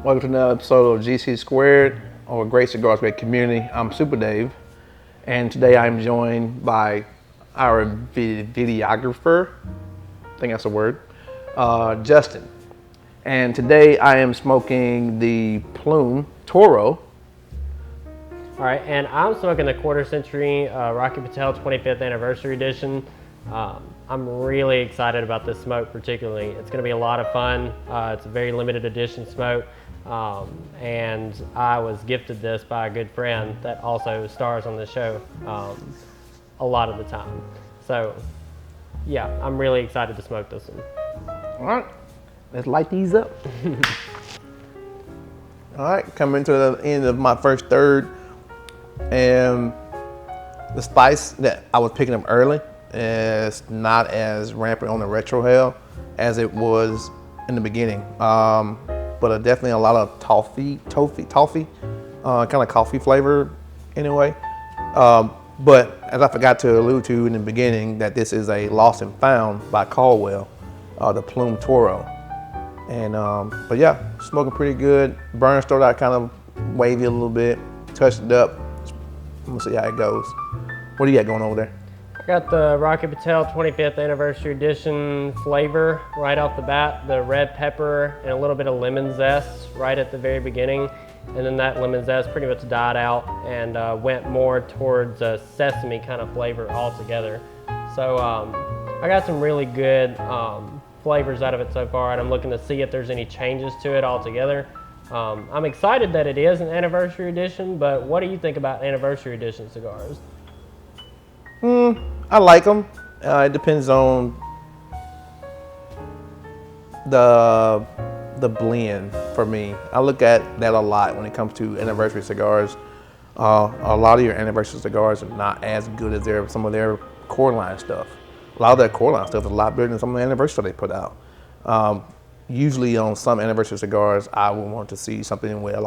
Welcome to another episode of GC Squared, or Great Cigars, Great Community. I'm Super Dave, and today I'm joined by our videographer, I think that's a word, Justin. And today I am smoking the Plume Toro. All right, and I'm smoking the Quarter Century Rocky Patel 25th Anniversary Edition. I'm really excited about this smoke particularly. It's going to be a lot of fun. It's a very limited edition smoke, and I was gifted this by a good friend that also stars on the show a lot of the time. So yeah, I'm really excited to smoke this one. All right, let's light these up. All right, coming to the end of my first third, and the spice that I was picking up early is not as rampant on the retrohale as it was in the beginning, but definitely a lot of toffee, kind of coffee flavor anyway. But as I forgot to allude to in the beginning, that this is a lost and found by Caldwell, the Plume Toro. And but yeah, smoking pretty good. Burn started out kind of wavy a little bit, touched it up. I'm gonna see how it goes. What do you got going over there? I got the Rocky Patel 25th Anniversary Edition flavor right off the bat, the red pepper and a little bit of lemon zest right at the very beginning. And then that lemon zest pretty much died out and went more towards a sesame kind of flavor altogether. So I got some really good flavors out of it so far, and I'm looking to see if there's any changes to it altogether. I'm excited that it is an anniversary edition, but what do you think about anniversary edition cigars? I like them. It depends on the blend for me. I look at that a lot when it comes to anniversary cigars. A lot of your anniversary cigars are not as good as some of their core line stuff. A lot of their core line stuff is a lot better than some of the anniversary stuff they put out. Usually on some anniversary cigars, I would want to see something with a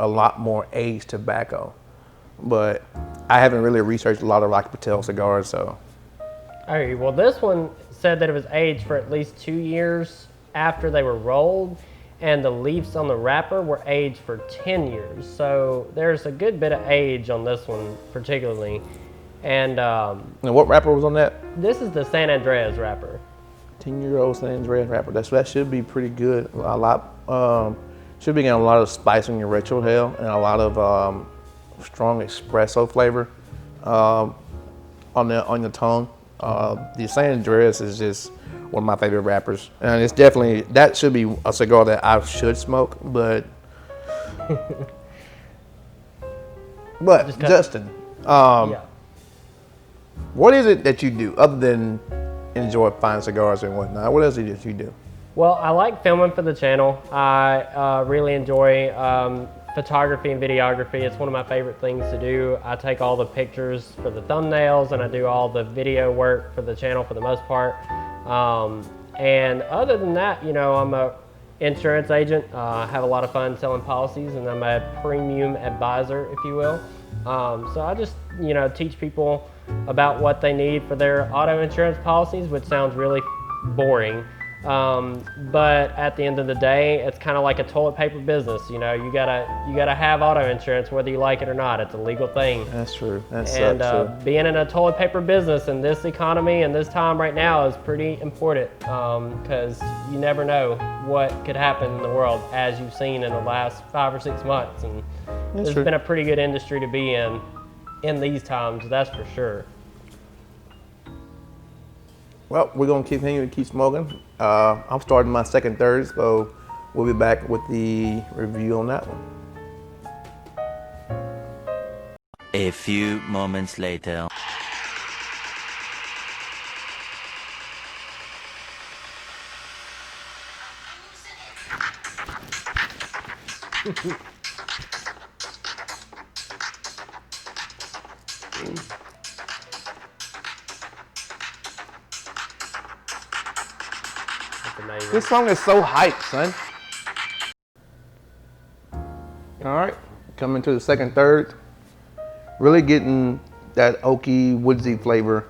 lot more aged tobacco. But I haven't really researched a lot of Rocky Patel cigars, so. All right, well, this one said that it was aged for at least 2 years after they were rolled, and the leaves on the wrapper were aged for 10 years. So there's a good bit of age on this one particularly. And what wrapper was on that? This is the San Andreas wrapper. 10-year-old San Andreas wrapper. That should be pretty good. A lot should be getting a lot of spice on your retrohale and a lot of strong espresso flavor on your tongue. The San Andreas is just one of my favorite wrappers, and it's definitely, that should be a cigar that I should smoke. But Justin, Yeah. what is it that you do other than enjoy fine cigars and whatnot? What else do you do? Well, I like filming for the channel. I really enjoy photography and videography. It's one of my favorite things to do. I take all the pictures for the thumbnails, and I do all the video work for the channel for the most part. And other than that, you know, I'm a insurance agent. I have a lot of fun selling policies, and I'm a premium advisor, if you will. So I just, you know, teach people about what they need for their auto insurance policies, which sounds really boring. But at the end of the day, it's kind of like a toilet paper business. You know, you gotta have auto insurance whether you like it or not. It's a legal thing. That's true. That's and being in a toilet paper business in this economy and this time right now is pretty important, because you never know what could happen in the world, as you've seen in the last 5 or 6 months. And there's been a pretty good industry to be in these times, that's for sure. Well, we're gonna continue to keep smoking. I'm starting my second third, so we'll be back with the review on that one. A few moments later. This song is so hyped, son. All right, coming to the second third. Really getting that oaky, woodsy flavor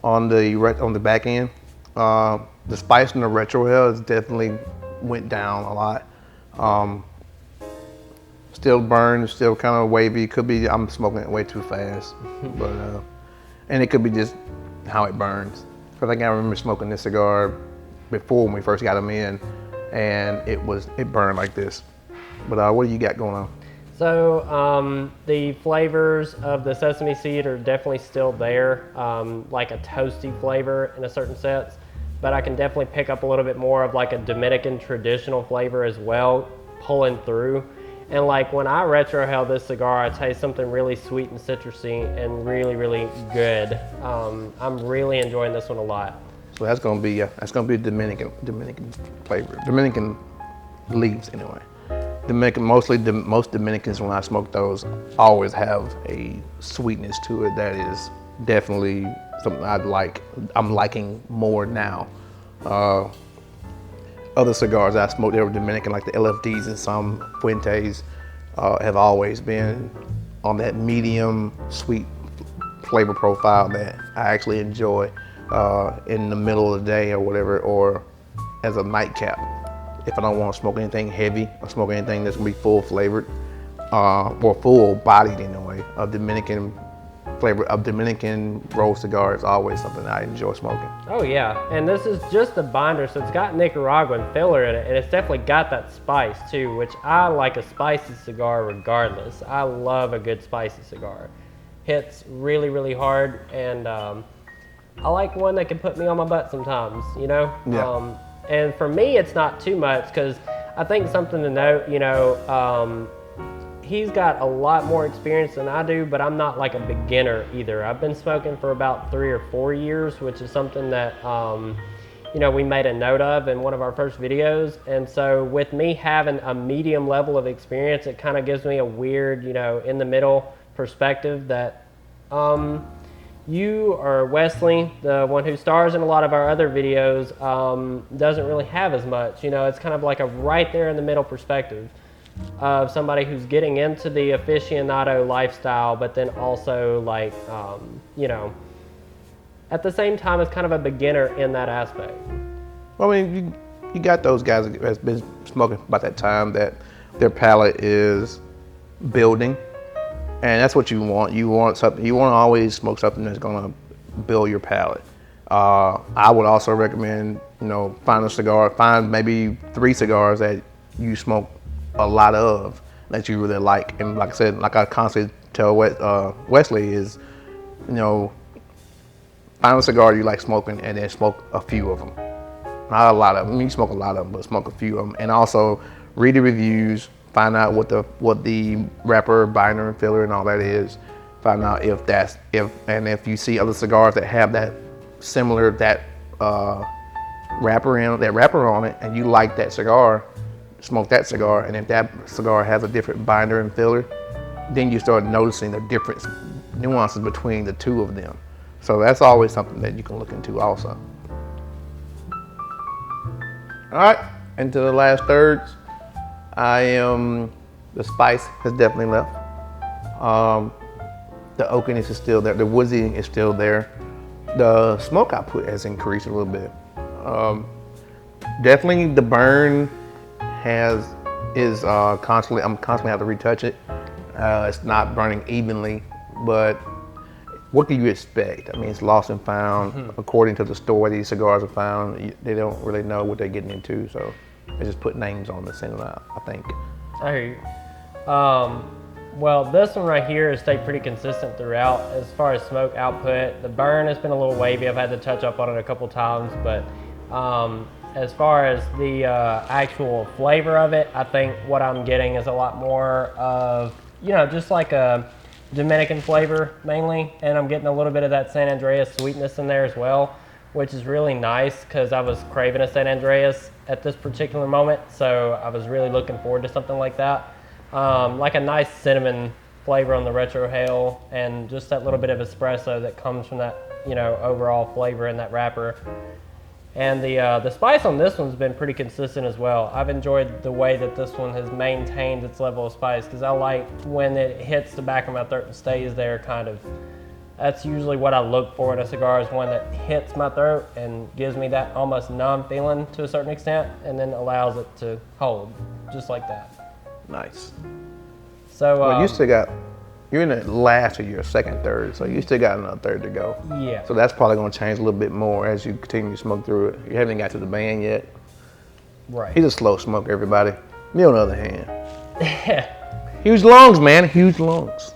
on the back end. The spice in the retrohale has definitely went down a lot. Still burn, still kind of wavy. Could be I'm smoking it way too fast, but and it could be just how it burns. Cause I remember smoking this cigar before when we first got them in, and it burned like this. But what do you got going on? So the flavors of the sesame seed are definitely still there, like a toasty flavor in a certain sense, but I can definitely pick up a little bit more of like a Dominican traditional flavor as well, pulling through. And like when I retrohale this cigar, I taste something really sweet and citrusy and really, really good. I'm really enjoying this one a lot. So that's gonna be Dominican flavor, Dominican leaves anyway. Most Dominicans, when I smoke those, always have a sweetness to it that is definitely something I'm liking more now. Other cigars I smoked, they were Dominican, like the LFDs and some Fuentes, have always been on that medium sweet flavor profile that I actually enjoy in the middle of the day or whatever, or as a nightcap. If I don't want to smoke anything heavy or smoke anything that's gonna be full flavored or full bodied in a way, a Dominican flavor of Dominican rolled cigar is always something I enjoy smoking. Oh yeah, and this is just a binder, so it's got Nicaraguan filler in it, and it's definitely got that spice too, which I like a spicy cigar regardless. I love a good spicy cigar. Hits really, really hard, and I like one that can put me on my butt sometimes, you know? Yeah. And for me, it's not too much, because I think something to note, you know, he's got a lot more experience than I do, but I'm not like a beginner either. I've been smoking for about 3 or 4 years, which is something that, you know, we made a note of in one of our first videos. And so with me having a medium level of experience, it kind of gives me a weird, you know, in the middle perspective that you or Wesley, the one who stars in a lot of our other videos, doesn't really have as much. You know, it's kind of like a right there in the middle perspective of somebody who's getting into the aficionado lifestyle, but then also like, you know, at the same time as kind of a beginner in that aspect. Well, I mean, you got those guys that has been smoking about that time that their palate is building, and that's what you want. You want something. You want to always smoke something that's going to build your palate. I would also recommend, you know, find maybe 3 cigars that you smoke a lot of that you really like. And like I said, like I constantly tell Wesley is, you know, find a cigar you like smoking and then smoke a few of them. Not a lot of them. I mean, you smoke a lot of them, but smoke a few of them. And also read the reviews, find out what the wrapper, binder, and filler and all that is. Find out if you see other cigars that have that similar wrapper on it, and you like that cigar, smoke that cigar. And if that cigar has a different binder and filler, then you start noticing the different nuances between the two of them. So that's always something that you can look into also. All right, into the last thirds. The spice has definitely left. The oakiness is still there. The woodsy is still there. The smoke output has increased a little bit. Definitely the burn is constantly, I'm constantly have to retouch it. It's not burning evenly, but what do you expect? I mean, it's lost and found. According to the store where these cigars are found, they don't really know what they're getting into, so they just put names on the send out, I think. I hear you. Well, this one right here has stayed pretty consistent throughout as far as smoke output. The burn has been a little wavy. I've had to touch up on it a couple times, but as far as the actual flavor of it, I think what I'm getting is a lot more of, you know, just like a Dominican flavor mainly, and I'm getting a little bit of that San Andreas sweetness in there as well, which is really nice because I was craving a San Andreas at this particular moment, so I was really looking forward to something like that. Like a nice cinnamon flavor on the retrohale, and just that little bit of espresso that comes from that, you know, overall flavor in that wrapper. And the spice on this one's been pretty consistent as well. I've enjoyed the way that this one has maintained its level of spice, because I like when it hits the back of my throat and stays there kind of. That's usually what I look for in a cigar, is one that hits my throat and gives me that almost numb feeling to a certain extent, and then allows it to hold, just like that. Nice. So Well, you still got, you're in the last of your second third, so you still got another third to go. yeah. So that's probably going to change a little bit more as you continue to smoke through it. You haven't got to the band yet. Right. He's a slow smoker, everybody. Me on the other hand. Huge lungs, man, huge lungs.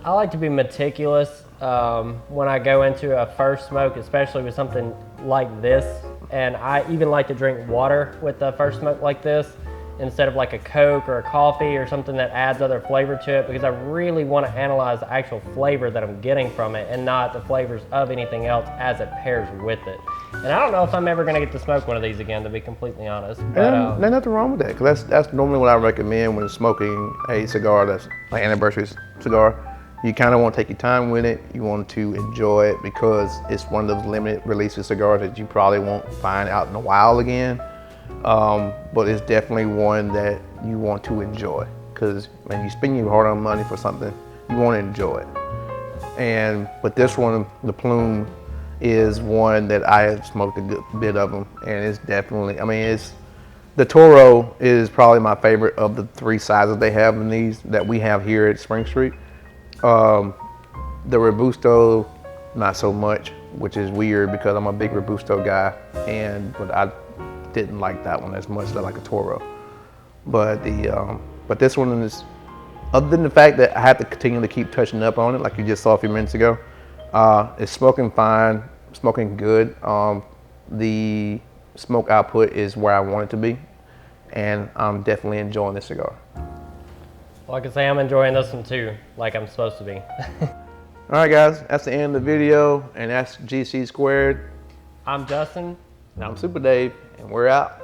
I like to be meticulous when I go into a first smoke, especially with something like this. And I even like to drink water with the first smoke like this instead of like a Coke or a coffee or something that adds other flavor to it, because I really want to analyze the actual flavor that I'm getting from it and not the flavors of anything else as it pairs with it. And I don't know if I'm ever going to get to smoke one of these again, to be completely honest. But, There's nothing wrong with that, because that's normally what I recommend when smoking a cigar that's like anniversary cigar. You kind of want to take your time with it. You want to enjoy it because it's one of those limited releases cigars that you probably won't find out in a while again. But it's definitely one that you want to enjoy, because when you spend your hard-earned money for something, you want to enjoy it. But this one, the Plume, is one that I have smoked a good bit of them, and it's definitely, I mean, the Toro is probably my favorite of the three sizes they have in these that we have here at Spring Street. The Robusto, not so much, which is weird because I'm a big Robusto guy, but I didn't like that one as much as I like a Toro. But this one is, other than the fact that I have to continue to keep touching up on it, like you just saw a few minutes ago, it's smoking fine, smoking good. The smoke output is where I want it to be, and I'm definitely enjoying this cigar. like I say, I'm enjoying this one too, like I'm supposed to be. All right, guys, that's the end of the video, and that's GC Squared. I'm Justin. And I'm Super Dave, and we're out.